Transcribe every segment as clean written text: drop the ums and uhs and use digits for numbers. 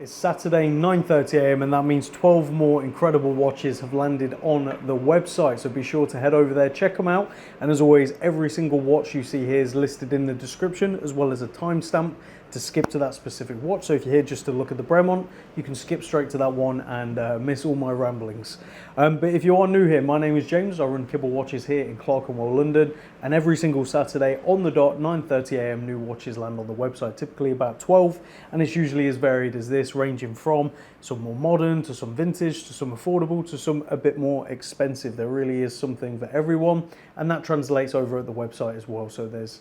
It's Saturday, 9:30 a.m. and that means 12 more incredible watches have landed on the website. So be sure to head over there, check them out. And as always, every single watch you see here is listed in the description, as well as a timestamp to skip to that specific watch. So if you're here just to look at the Bremont, you can skip straight to that one and miss all my ramblings. But if you are new here, my name is James. I run Kibble Watches here in Clerkenwell, London. And every single Saturday on the dot, 9:30 a.m, new watches land on the website, typically about 12. And it's usually as varied as this, ranging from some more modern to some vintage to some affordable to some a bit more expensive. There really is something for everyone, and that translates over at the website as well. So there's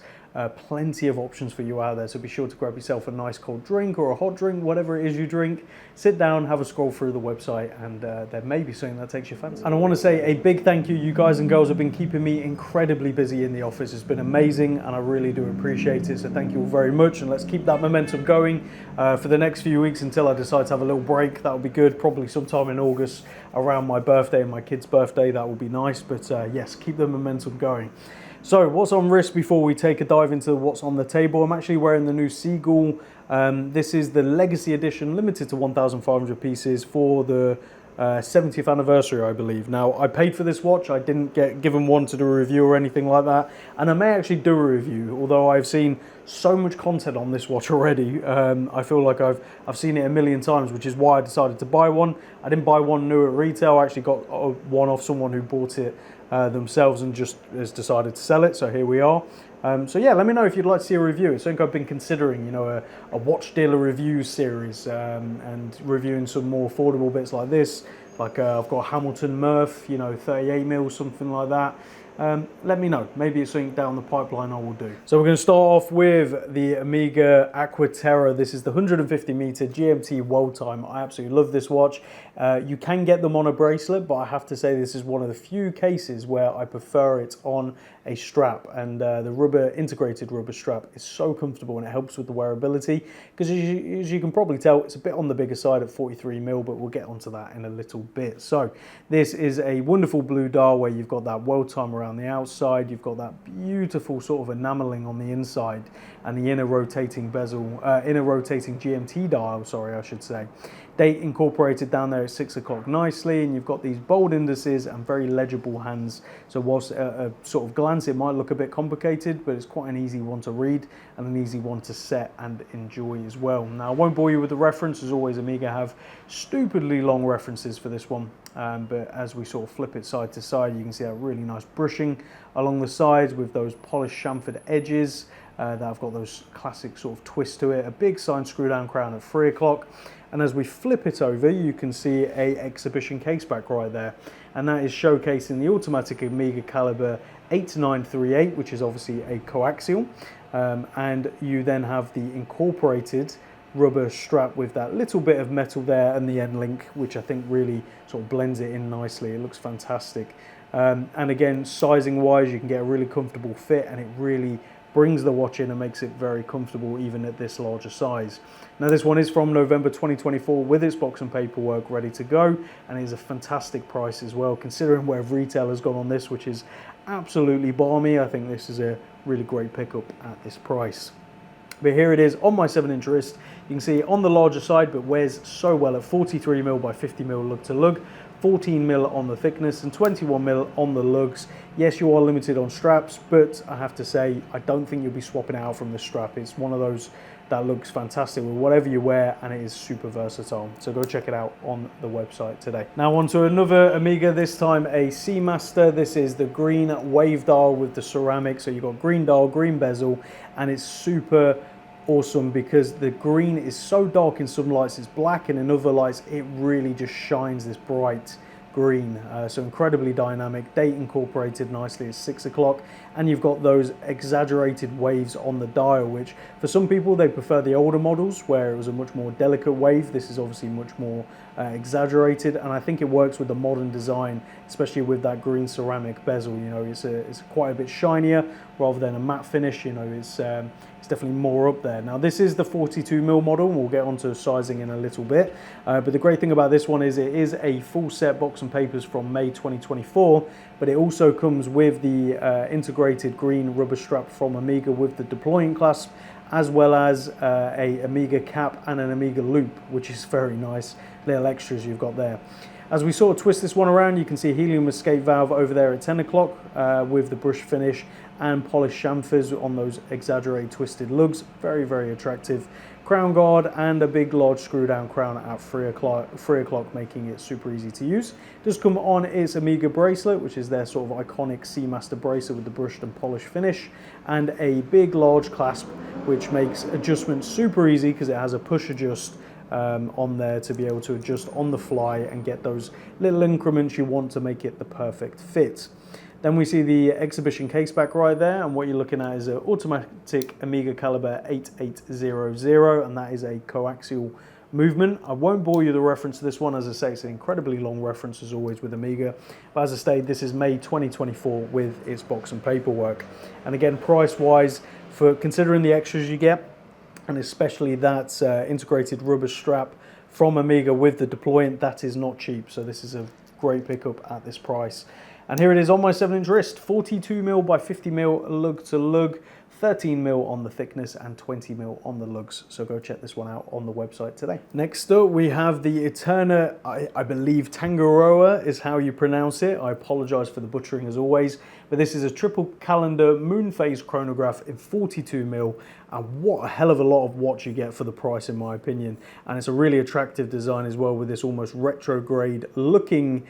plenty of options for you out there. So be sure to grab yourself a nice cold drink or a hot drink, whatever it is you drink. Sit down, have a scroll through the website, and there may be something that takes your fancy. And I want to say a big thank you. You guys and girls have been keeping me incredibly busy in the office. It's been amazing, and I really do appreciate it. So thank you all very much, and let's keep that momentum going for the next few weeks until I decide to have a little break. That will be good, probably sometime in August around my birthday and my kid's birthday. That will be nice, but yes, keep the momentum going. So what's on wrist before we take a dive into what's on the table? I'm actually wearing the new Seagull. This is the Legacy Edition, limited to 1,500 pieces for the 70th anniversary, I believe. Now, I paid for this watch. I didn't get given one to do a review or anything like that. And I may actually do a review, although I've seen so much content on this watch already. I feel like I've seen it a million times, which is why I decided to buy one. I didn't buy one new at retail. I actually got one off someone who bought it themselves and just has decided to sell it. So here we are. So yeah, let me know if you'd like to see a review. It's something I've been considering, you know, a watch dealer review series and reviewing some more affordable bits like this. Like I've got a Hamilton Murph, you know, 38mm, something like that. Let me know. Maybe it's something down the pipeline I will do. So we're going to start off with the Omega Aqua Terra. This is the 150 meter GMT world time. I absolutely love this watch. You can get them on a bracelet, but I have to say this is one of the few cases where I prefer it on a strap, and the integrated rubber strap is so comfortable and it helps with the wearability, because as you can probably tell, it's a bit on the bigger side at 43mm, but we'll get onto that in a little bit. So this is a wonderful blue dial where you've got that world time around the outside, you've got that beautiful sort of enameling on the inside, and the inner rotating bezel, inner rotating GMT dial, sorry, I should say. Date incorporated down there at 6 o'clock nicely, and you've got these bold indices and very legible hands. So whilst a sort of glance it might look a bit complicated, but it's quite an easy one to read and an easy one to set and enjoy as well. Now I won't bore you with the reference. As always, Omega have stupidly long references for this one, but as we sort of flip it side to side, you can see that really nice brushing along the sides with those polished chamfered edges that have got those classic sort of twist to it. A big signed screw down crown at 3 o'clock. And as we flip it over, you can see a exhibition caseback right there. And that is showcasing the automatic Omega caliber 8938, which is obviously a coaxial. And you then have the incorporated rubber strap with that little bit of metal there and the end link, which I think really sort of blends it in nicely. It looks fantastic. And again, sizing wise, you can get a really comfortable fit, and it really brings the watch in and makes it very comfortable even at this larger size. Now this one is from November 2024 with its box and paperwork ready to go, and it is a fantastic price as well, considering where retail has gone on this, which is absolutely balmy. I think this is a really great pickup at this price. But here it is on my 7-inch wrist. You can see on the larger side, but wears so well at 43mm by 50mm lug to lug, 14mm on the thickness and 21mm on the lugs. Yes, you are limited on straps, but I have to say, I don't think you'll be swapping it out from the strap. It's one of those that looks fantastic with whatever you wear, and it is super versatile. So go check it out on the website today. Now on to another Omega, this time a Seamaster. This is the green wave dial with the ceramic. So you've got green dial, green bezel, and it's super awesome because the green is so dark in some lights, it's black, and in other lights it really just shines this bright green. So incredibly dynamic. Date incorporated nicely at 6 o'clock, and you've got those exaggerated waves on the dial, which for some people they prefer the older models where it was a much more delicate wave. This is obviously much more exaggerated, and I think it works with the modern design, especially with that green ceramic bezel. You know, it's quite a bit shinier rather than a matte finish. You know, it's definitely more up there. Now this is the 42mm model, and we'll get onto sizing in a little bit, but the great thing about this one is it is a full set box and papers from May 2024, but it also comes with the integrated green rubber strap from Omega with the deploying clasp as well as a Omega cap and an Omega loop, which is very nice. Little extras you've got there. As we sort of twist this one around, you can see helium escape valve over there at 10 o'clock with the brush finish and polished chamfers on those exaggerated twisted lugs. Very, very attractive. Crown guard and a big large screw down crown at 3 o'clock, making it super easy to use. Does come on its Omega bracelet, which is their sort of iconic Seamaster bracelet with the brushed and polished finish, and a big large clasp, which makes adjustment super easy because it has a push adjust on there to be able to adjust on the fly and get those little increments you want to make it the perfect fit. Then we see the exhibition case back right there, and what you're looking at is an automatic Omega caliber 8800, and that is a coaxial movement. I won't bore you the reference to this one. As I say, it's an incredibly long reference as always with Omega, but as I stated, this is May 2024 with its box and paperwork. And again, price wise, for considering the extras you get, and especially that integrated rubber strap from Omega with the deployant, that is not cheap. So this is a great pickup at this price. And here it is on my 7-inch wrist, 42mm by 50mm lug to lug, 13mm on the thickness and 20mm on the lugs. So go check this one out on the website today. Next up, we have the Eterna, I believe Tangoroa is how you pronounce it. I apologize for the butchering as always, but this is a triple calendar moon phase chronograph in 42mm, and what a hell of a lot of watch you get for the price in my opinion. And it's a really attractive design as well with this almost retrograde looking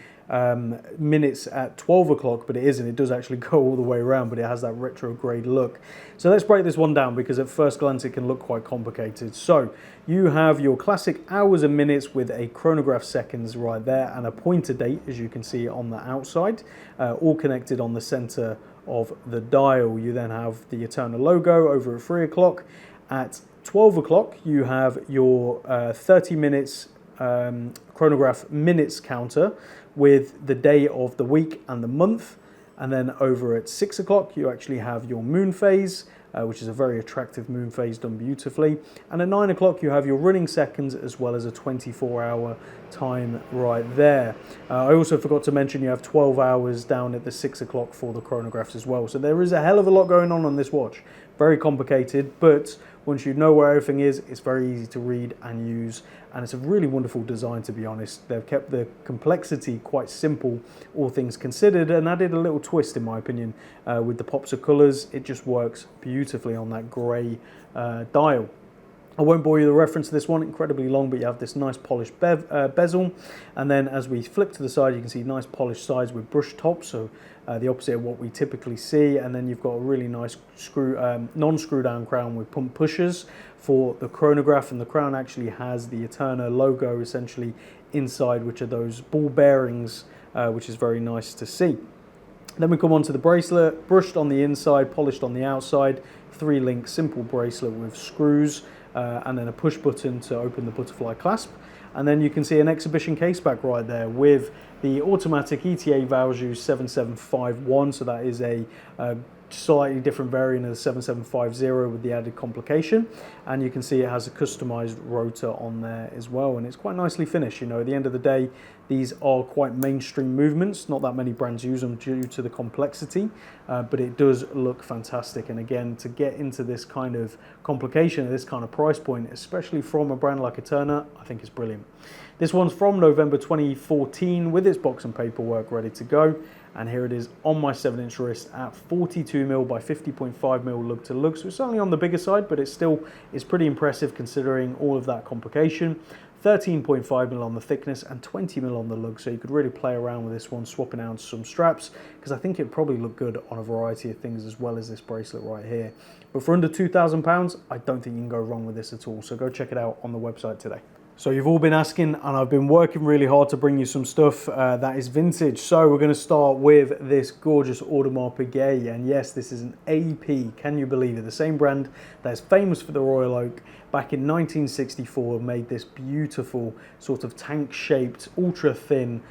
minutes at 12 o'clock, but it isn't. It does actually go all the way around, but it has that retrograde look. So let's break this one down because at first glance it can look quite complicated. So you have your classic hours and minutes with a chronograph seconds right there and a pointer date, as you can see on the outside, all connected on the center of the dial. You then have the Eterna logo over at 3 o'clock. At 12 o'clock you have your 30 minutes chronograph minutes counter with the day of the week and the month. And then over at 6 o'clock you actually have your moon phase, which is a very attractive moon phase done beautifully. And at 9 o'clock you have your running seconds as well as a 24-hour time right there. I also forgot to mention you have 12 hours down at the 6 o'clock for the chronographs as well. So there is a hell of a lot going on this watch. Very complicated, but once you know where everything is, it's very easy to read and use, and it's a really wonderful design, to be honest. They've kept the complexity quite simple, all things considered, and added a little twist, in my opinion, with the pops of colours. It just works beautifully on that grey dial. I won't bore you with the reference to this one, incredibly long, but you have this nice polished bezel, and then as we flip to the side you can see nice polished sides with brush tops, so the opposite of what we typically see. And then you've got a really nice non-screw down crown with pump pushers for the chronograph, and the crown actually has the Eterna logo essentially inside, which are those ball bearings, which is very nice to see. Then we come on to the bracelet, brushed on the inside, polished on the outside, 3-link simple bracelet with screws, and then a push button to open the butterfly clasp. And then you can see an exhibition case back right there with the automatic ETA Valjoux 7751, so that is a slightly different variant of the 7750 with the added complication. And you can see it has a customized rotor on there as well, and it's quite nicely finished. You know, at the end of the day, these are quite mainstream movements. Not that many brands use them due to the complexity, but it does look fantastic. And again, to get into this kind of complication at this kind of price point, especially from a brand like Eterna, I think is brilliant. This one's from November 2014 with its box and paperwork ready to go. And here it is on my 7-inch wrist at 42mm by 50.5mm lug to lug. So it's only on the bigger side, but it still is pretty impressive considering all of that complication. 13.5mm on the thickness and 20mm on the lug, so you could really play around with this one, swapping out some straps, because I think it'd probably look good on a variety of things as well as this bracelet right here. But for under £2,000, I don't think you can go wrong with this at all, so go check it out on the website today. So you've all been asking, and I've been working really hard to bring you some stuff that is vintage. So we're going to start with this gorgeous Audemars Piguet, and yes, this is an AP, can you believe it? The same brand that is famous for the Royal Oak back in 1964 made this beautiful sort of tank-shaped, ultra-thin,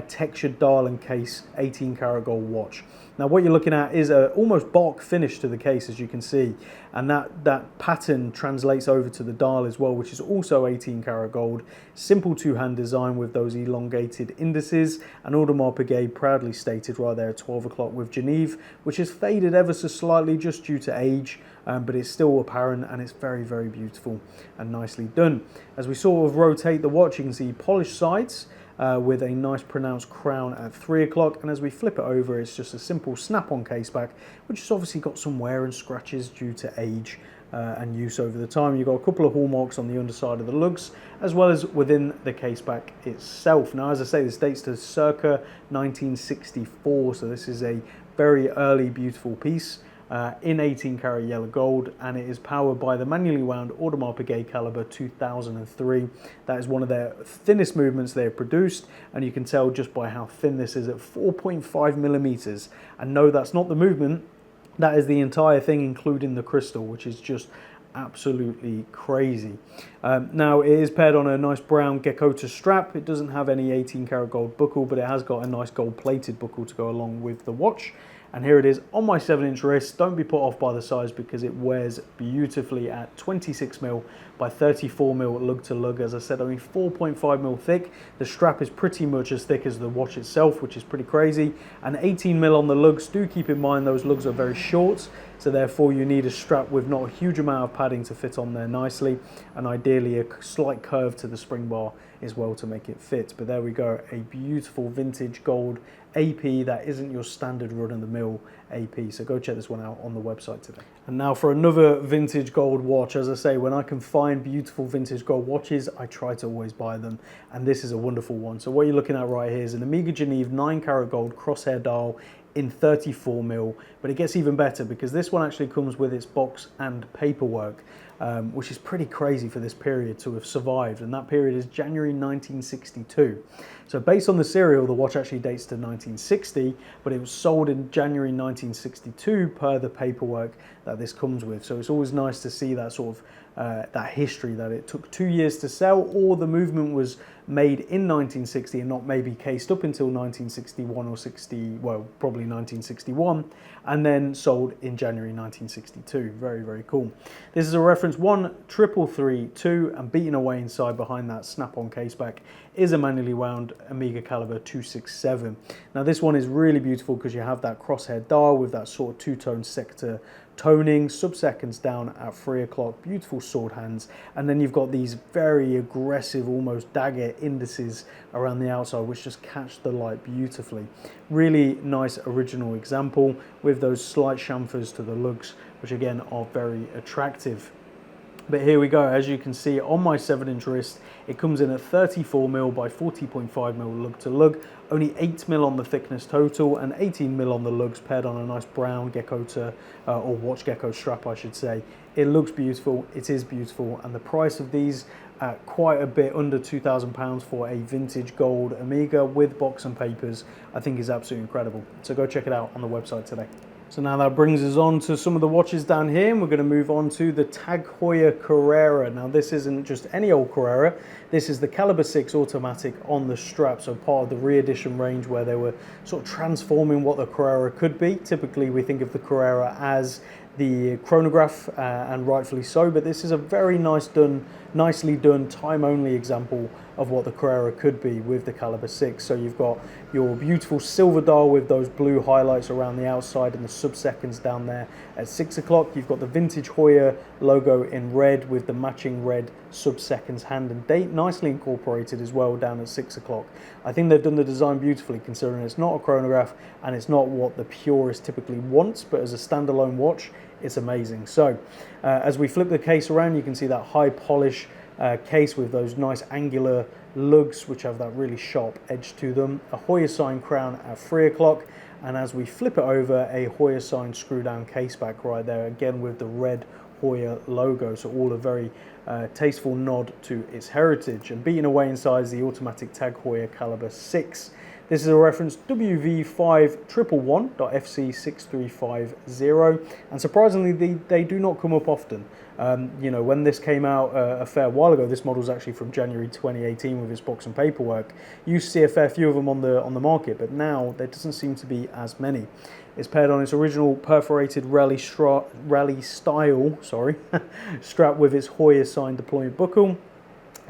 textured dial and case 18 karat gold watch. Now what you're looking at is a almost bark finish to the case, as you can see, and that pattern translates over to the dial as well, which is also 18 karat gold. Simple two-hand design with those elongated indices, and Audemars Piguet proudly stated right there at 12 o'clock with Geneive, which has faded ever so slightly just due to age, but it's still apparent, and it's very, very beautiful and nicely done. As we sort of rotate the watch, you can see polished sides with a nice pronounced crown at 3 o'clock, and as we flip it over, it's just a simple snap-on case back, which has obviously got some wear and scratches due to age and use over the time. You've got a couple of hallmarks on the underside of the lugs, as well as within the case back itself. Now, as I say, this dates to circa 1964, so this is a very early, beautiful piece. In 18 karat yellow gold, and it is powered by the manually wound Audemars Piguet caliber 2003. That is one of their thinnest movements they have produced, and you can tell just by how thin this is at 4.5 millimeters. And no, that's not the movement, that is the entire thing, including the crystal, which is just absolutely crazy. Now, it is paired on a nice brown Gekkota strap. It doesn't have any 18 karat gold buckle, but it has got a nice gold plated buckle to go along with the watch. And here it is on my 7-inch wrist. Don't be put off by the size, because it wears beautifully at 26mm by 34mm lug to lug. As I said, only 4.5mm thick. The strap is pretty much as thick as the watch itself, which is pretty crazy. And 18mm on the lugs. Do keep in mind those lugs are very short, so therefore you need a strap with not a huge amount of padding to fit on there nicely, and ideally a slight curve to the spring bar as well to make it fit. But there we go, a beautiful vintage gold AP that isn't your standard run-of-the-mill AP. So go check this one out on the website today. And now for another vintage gold watch. As I say, when I can find beautiful vintage gold watches, I try to always buy them, and this is a wonderful one. So what you're looking at right here is an Omega Geneive 9 karat gold crosshair dial in 34mm, but it gets even better because this one actually comes with its box and paperwork, which is pretty crazy for this period to have survived, and that period is January 1962. So based on the serial, the watch actually dates to 1960, but it was sold in January 1962 per the paperwork that this comes with. So it's always nice to see that sort of that history, that it took 2 years to sell, or the movement was made in 1960 and not maybe cased up until 1961 or 60, well, probably 1961, and then sold in January 1962. Very, very cool. This is a reference 13332, and beating away inside behind that snap-on caseback is a manually wound Omega caliber 267. Now this one is really beautiful because you have that crosshair dial with that sort of two-tone sector toning, sub-seconds down at 3 o'clock, beautiful sword hands, and then you've got these very aggressive, almost dagger indices around the outside, which just catch the light beautifully. Really nice original example with those slight chamfers to the lugs, which again are very attractive. But here we go, as you can see on my 7-inch wrist, it comes in at 34mm by 40.5mm lug to lug, only 8mm on the thickness total, and 18mm on the lugs, paired on a nice brown Gekkota, or watch gecko strap I should say. It looks beautiful, it is beautiful, and the price of these at quite a bit under £2,000 for a vintage gold Omega with box and papers, I think is absolutely incredible. So go check it out on the website today. So now that brings us on to some of the watches down here, and we're going to move on to the Tag Heuer Carrera. Now this isn't just any old Carrera, this is the caliber 6 automatic on the strap, so part of the re-edition range where they were sort of transforming what the Carrera could be. Typically we think of the Carrera as the chronograph, and rightfully so, but this is a very nicely done time-only example of what the Carrera could be with the caliber 6. So you've got your beautiful silver dial with those blue highlights around the outside and the sub-seconds down there at 6 o'clock. You've got the vintage Heuer logo in red with the matching red sub-seconds hand and date nicely incorporated as well down at 6 o'clock. I think they've done the design beautifully, considering it's not a chronograph and it's not what the purist typically wants, but as a standalone watch, it's amazing. So as we flip the case around, you can see that high polish case with those nice angular lugs which have that really sharp edge to them, a Heuer sign crown at 3 o'clock, and as we flip it over, a Heuer sign screw down case back right there, again with the red Heuer logo. So all a very tasteful nod to its heritage. And beating away inside is the automatic Tag Heuer caliber 6. This is a reference WV5111.FC6350, and surprisingly they do not come up often. You know, when this came out a fair while ago, this model is actually from January 2018 with its box and paperwork. You used to see a fair few of them on the market, but now there doesn't seem to be as many. It's paired on its original perforated rally style strap with its Heuer sign deployment buckle.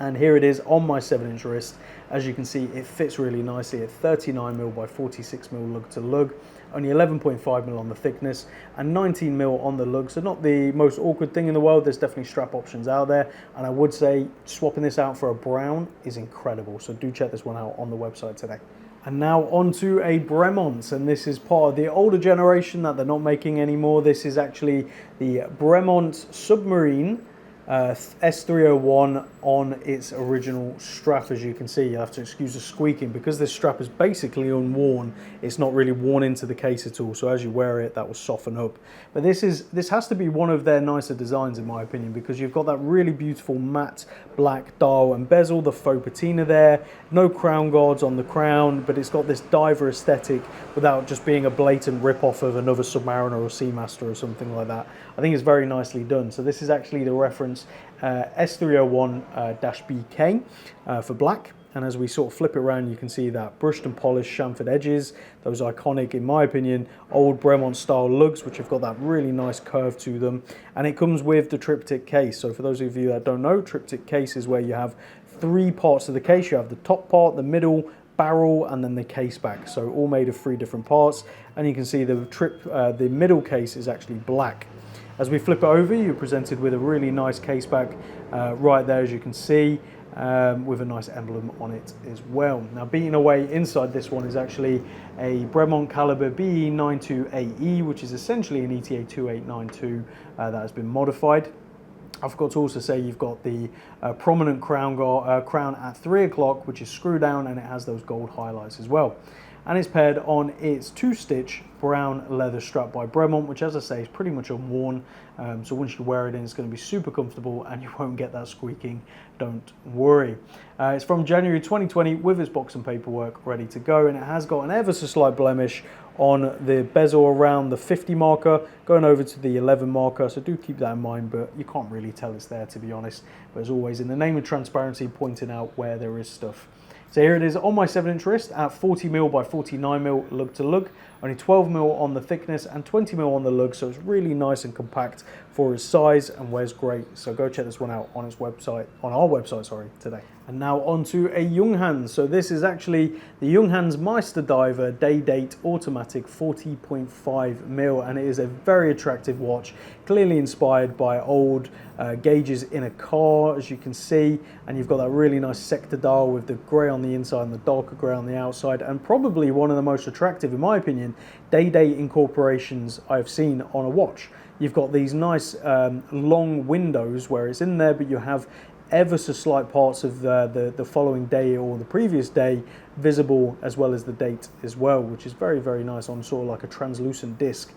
And here it is on my 7-inch wrist. As you can see, it fits really nicely at 39mm by 46mm lug to lug, only 11.5mm on the thickness and 19mm on the lug. So not the most awkward thing in the world. There's definitely strap options out there. And I would say swapping this out for a brown is incredible. So do check this one out on the website today. And now onto a Bremont, and this is part of the older generation that they're not making anymore. This is actually the Bremont Submarine S301 on its original strap. As you can see, you have to excuse the squeaking because this strap is basically unworn. It's not really worn into the case at all, so as you wear it that will soften up. But this has to be one of their nicer designs in my opinion, because you've got that really beautiful matte black dial and bezel, the faux patina there, no crown guards on the crown, but it's got this diver aesthetic without just being a blatant rip-off of another Submariner or Seamaster or something like that. I think it's very nicely done. So this is actually the reference S301-BK for black. And as we sort of flip it around, you can see that brushed and polished chamfered edges, those iconic, in my opinion, old Bremont style lugs, which have got that really nice curve to them. And it comes with the triptych case. So for those of you that don't know, triptych case is where you have 3 parts of the case. You have the top part, the middle, barrel, and then the case back. So all made of 3 different parts. And you can see the middle case is actually black. As we flip it over, you're presented with a really nice case back right there, as you can see, with a nice emblem on it as well. Now, beating away inside this one is actually a Bremont caliber BE92AE, which is essentially an ETA 2892 that has been modified. I forgot to also say you've got the prominent crown at 3 o'clock, which is screw down, and it has those gold highlights as well. And it's paired on its 2-stitch brown leather strap by Bremont, which, as I say, is pretty much unworn. So once you wear it in, it's going to be super comfortable and you won't get that squeaking, don't worry. It's from January 2020 with its box and paperwork ready to go, and it has got an ever so slight blemish on the bezel around the 50 marker going over to the 11 marker, so do keep that in mind, but you can't really tell it's there, to be honest. But as always, in the name of transparency, pointing out where there is stuff. So here it is on my 7-inch wrist at 40mm by 49mm lug to lug, only 12mm on the thickness and 20mm on the lug, so it's really nice and compact for its size and wears great. So go check this one out on its website, on our website, sorry, today. And now onto a Junghans. So this is actually the Junghans Meister Diver Day Date Automatic 40.5mm, and it is a very attractive watch, clearly inspired by old gauges in a car, as you can see, and you've got that really nice sector dial with the grey on the inside and the darker grey on the outside, and probably one of the most attractive, in my opinion, day-date incorporations I've seen on a watch. You've got these nice long windows where it's in there, but you have ever so slight parts of the following day or the previous day visible, as well as the date as well, which is very, very nice on sort of like a translucent disc.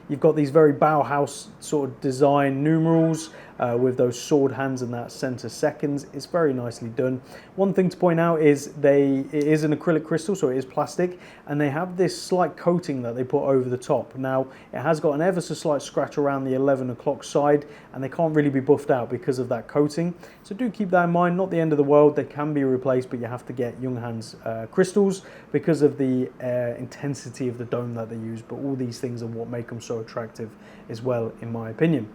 You've got these very Bauhaus sort of design numerals with those sword hands and that center seconds. It's very nicely done. One thing to point out is it is an acrylic crystal, so it is plastic, and they have this slight coating that they put over the top. Now, it has got an ever so slight scratch around the 11 o'clock side, and they can't really be buffed out because of that coating. So do keep that in mind. Not the end of the world. They can be replaced, but you have to get Junghans crystals because of the intensity of the dome that they use. But all these things are what make them so attractive as well, in my opinion.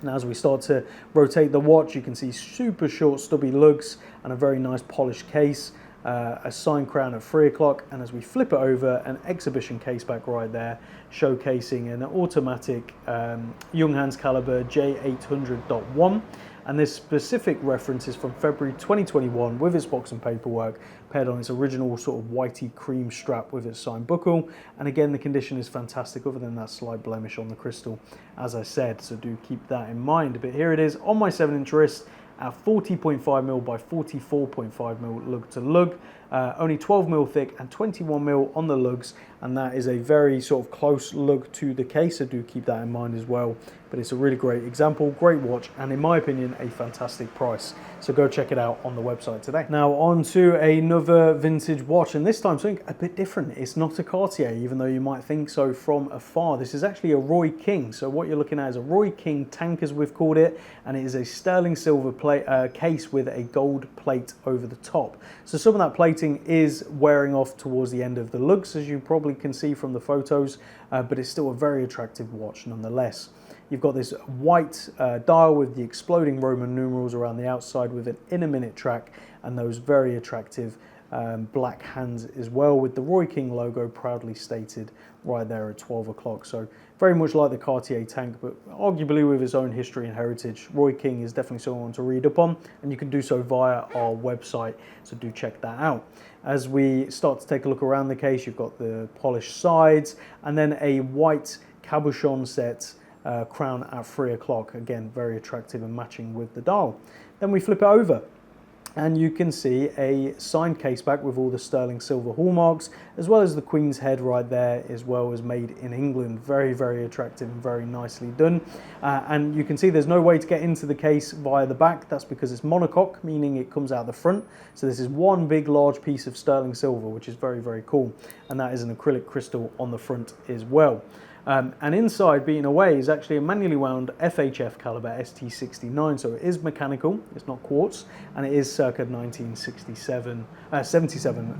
Now, as we start to rotate the watch, you can see super short stubby lugs and a very nice polished case, a sign crown at 3 o'clock, and as we flip it over, an exhibition case back right there, showcasing an automatic Junghans caliber J800.1. And this specific reference is from February 2021 with its box and paperwork, paired on its original sort of whitey cream strap with its signed buckle. And again, the condition is fantastic, other than that slight blemish on the crystal, as I said, so do keep that in mind. But here it is on my 7-inch wrist at 40.5mm by 44.5mm lug to lug, only 12mm thick and 21mm on the lugs, and that is a very sort of close lug to the case, so do keep that in mind as well. But it's a really great example, great watch, and in my opinion, a fantastic price. So go check it out on the website today. Now on to another vintage watch, and this time something a bit different. It's not a Cartier, even though you might think so from afar. This is actually a Roy King. So what you're looking at is a Roy King tank, as we've called it, and it is a sterling silver case with a gold plate over the top. So some of that plating is wearing off towards the end of the lugs, as you probably can see from the photos, but it's still a very attractive watch nonetheless. You've got this white dial with the exploding Roman numerals around the outside with an in-a-minute track and those very attractive black hands as well, with the Roy King logo proudly stated right there at 12 o'clock. So very much like the Cartier tank, but arguably with its own history and heritage. Roy King is definitely someone to read up on, and you can do so via our website, so do check that out. As we start to take a look around the case, you've got the polished sides and then a white cabochon set crown at 3 o'clock. Again, very attractive and matching with the dial. Then we flip it over, and you can see a signed case back with all the sterling silver hallmarks, as well as the Queen's head right there, as well as made in England. Very, very attractive and very nicely done. And you can see there's no way to get into the case via the back. That's because it's monocoque, meaning it comes out the front. So this is one big, large piece of sterling silver, which is very, very cool. And that is an acrylic crystal on the front as well. And inside, beating away, is actually a manually wound FHF caliber ST69, so it is mechanical, it's not quartz, and it is circa 77,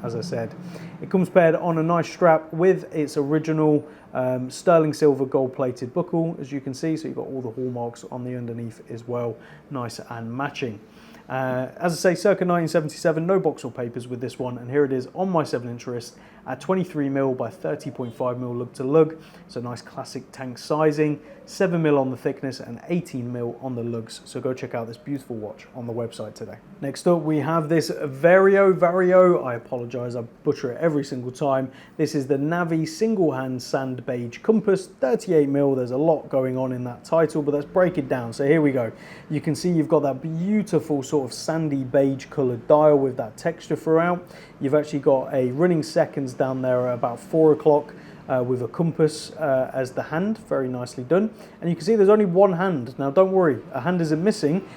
as I said. It comes paired on a nice strap with its original sterling silver gold-plated buckle, as you can see, so you've got all the hallmarks on the underneath as well, nice and matching. As I say, circa 1977, no box or papers with this one, and here it is on my 7-inch wrist at 23mm by 30.5mm lug to lug. So nice classic tank sizing, 7mm on the thickness and 18mm on the lugs. So go check out this beautiful watch on the website today. Next up, we have this Vero. I apologize, I butcher it every single time. This is the Navi single hand sand beige compass, 38mm. There's a lot going on in that title, but let's break it down. So here we go. You can see you've got that beautiful sort of sandy beige colored dial with that texture throughout. You've actually got a running seconds down there at about 4 o'clock with a compass as the hand, very nicely done. And you can see there's only one hand. Now don't worry, a hand isn't missing.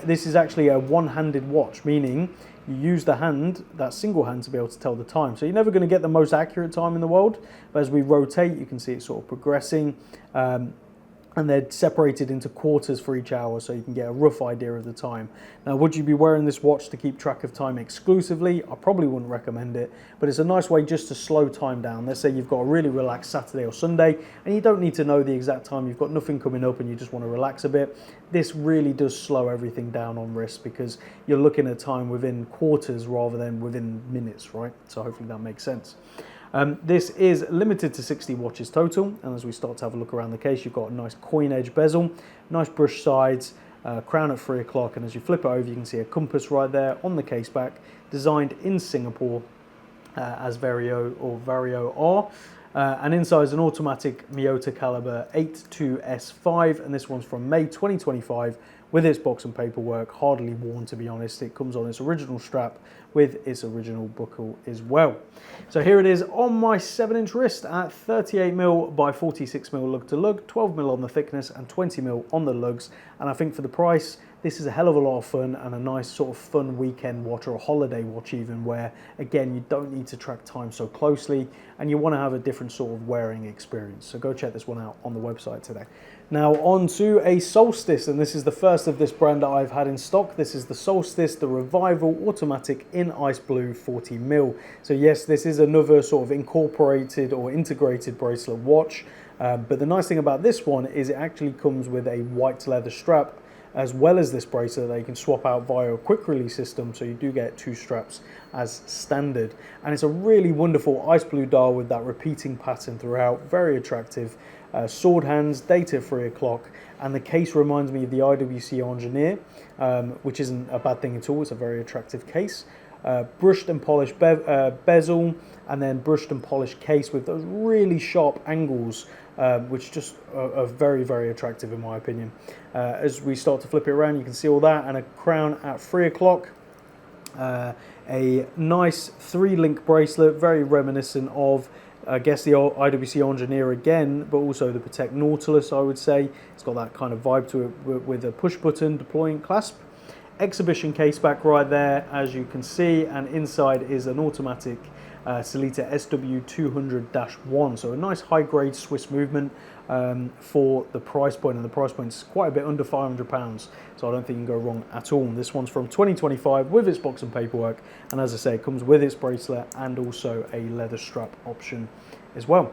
This is actually a one-handed watch, meaning you use the hand, that single hand, to be able to tell the time. So you're never going to get the most accurate time in the world, but as we rotate, you can see it sort of progressing. And they're separated into quarters for each hour, so you can get a rough idea of the time. Now, would you be wearing this watch to keep track of time exclusively? I probably wouldn't recommend it, but it's a nice way just to slow time down. Let's say you've got a really relaxed Saturday or Sunday, and you don't need to know the exact time. You've got nothing coming up and you just want to relax a bit. This really does slow everything down on wrist, because you're looking at time within quarters rather than within minutes, right? So hopefully that makes sense. This is limited to 60 watches total, and as we start to have a look around the case, you've got a nice coin edge bezel, nice brush sides, crown at 3 o'clock, and as you flip it over, you can see a compass right there on the case back, designed in Singapore as Varo are. And inside is an automatic Miyota caliber 82S5, and this one's from May 2025 with its box and paperwork, hardly worn to be honest. It comes on its original strap with its original buckle as well. So here it is on my 7-inch wrist at 38mm by 46mm lug to lug, 12mm on the thickness and 20mm on the lugs. And I think for the price, this is a hell of a lot of fun and a nice sort of fun weekend watch, or a holiday watch even, where again you don't need to track time so closely and you want to have a different sort of wearing experience. So go check this one out on the website today. Now on to a Solstice, and this is the first of this brand that I've had in stock. This is the Solstice, the Revival Automatic in Ice Blue 40mm. So yes, this is another sort of incorporated or integrated bracelet watch, but the nice thing about this one is it actually comes with a white leather strap as well as this bracelet that you can swap out via a quick release system, so you do get 2 straps as standard. And it's a really wonderful ice blue dial with that repeating pattern throughout, very attractive. Sword hands, date at 3 o'clock, and the case reminds me of the IWC Engineer, which isn't a bad thing at all. It's a very attractive case. Brushed and polished bezel, and then brushed and polished case with those really sharp angles, which just are very, very attractive in my opinion. As we start to flip it around, you can see all that, and a crown at 3 o'clock. A nice 3-link bracelet, very reminiscent of, I guess, the old IWC Engineer again, but also the Patek Nautilus, I would say. It's got that kind of vibe to it with a push button deploying clasp. Exhibition case back right there, as you can see, and inside is an automatic Sellita SW200-1, so a nice high-grade Swiss movement for the price point, and the price point is quite a bit under £500, so I don't think you can go wrong at all. This one's from 2025 with its box and paperwork, and as I say, it comes with its bracelet and also a leather strap option as well.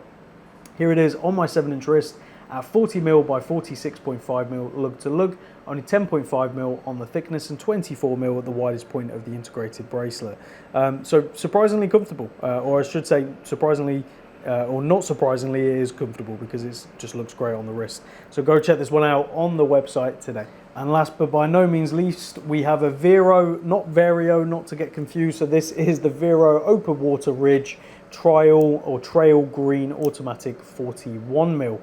Here it is on my 7-inch wrist at 40mm by 46.5mm lug to lug, only 10.5mm on the thickness and 24mm at the widest point of the integrated bracelet. So surprisingly comfortable, or I should say surprisingly, or not surprisingly, it is comfortable because it just looks great on the wrist. So go check this one out on the website today. And last but by no means least, we have a Vero, not Vero, not to get confused. So this is the Vero Open Water Ridge Trail Green Automatic 41mm.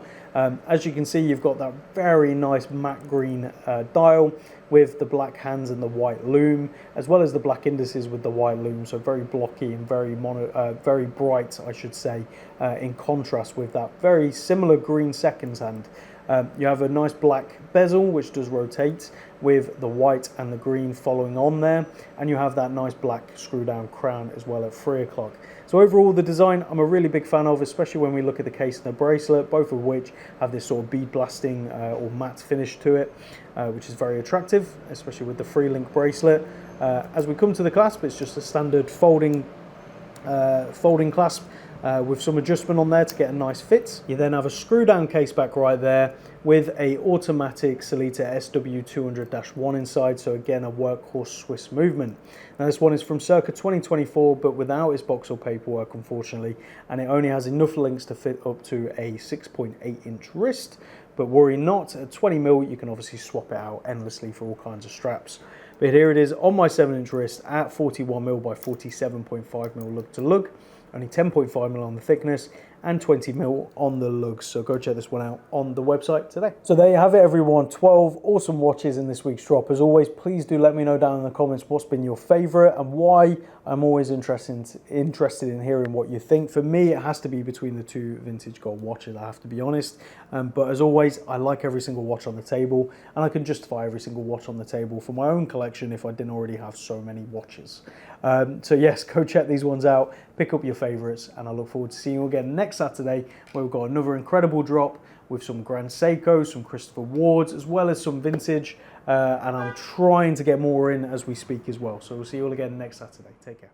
As you can see, you've got that very nice matte green dial with the black hands and the white loom, as well as the black indices with the white loom. So very blocky and very bright, I should say, in contrast with that very similar green seconds hand. You have a nice black bezel which does rotate with the white and the green following on there, and you have that nice black screw down crown as well at 3 o'clock. So overall, the design I'm a really big fan of, especially when we look at the case and the bracelet, both of which have this sort of bead blasting or matte finish to it, which is very attractive, especially with the 3-link bracelet. As we come to the clasp, it's just a standard folding clasp with some adjustment on there to get a nice fit. You then have a screw down case back right there with a automatic Sellita SW200-1 inside, so again a workhorse Swiss movement. Now this one is from circa 2024 but without its box or paperwork unfortunately, and it only has enough links to fit up to a 6.8 inch wrist, but worry not, at 20mm you can obviously swap it out endlessly for all kinds of straps. But here it is on my 7-inch wrist at 41mm by 47.5mm lug to lug, only 10.5mm on the thickness and 20mm on the lugs. So go check this one out on the website today. So there you have it, everyone. 12 awesome watches in this week's drop. As always, please do let me know down in the comments what's been your favorite and why. I'm always interested in hearing what you think. For me, it has to be between the two vintage gold watches, I have to be honest. But as always, I like every single watch on the table, and I can justify every single watch on the table for my own collection if I didn't already have so many watches. So yes, go check these ones out, pick up your favorites, and I look forward to seeing you again next Saturday, where we've got another incredible drop with some Grand Seiko, some Christopher Wards, as well as some vintage, and I'm trying to get more in as we speak as well. So we'll see you all again next Saturday. Take care.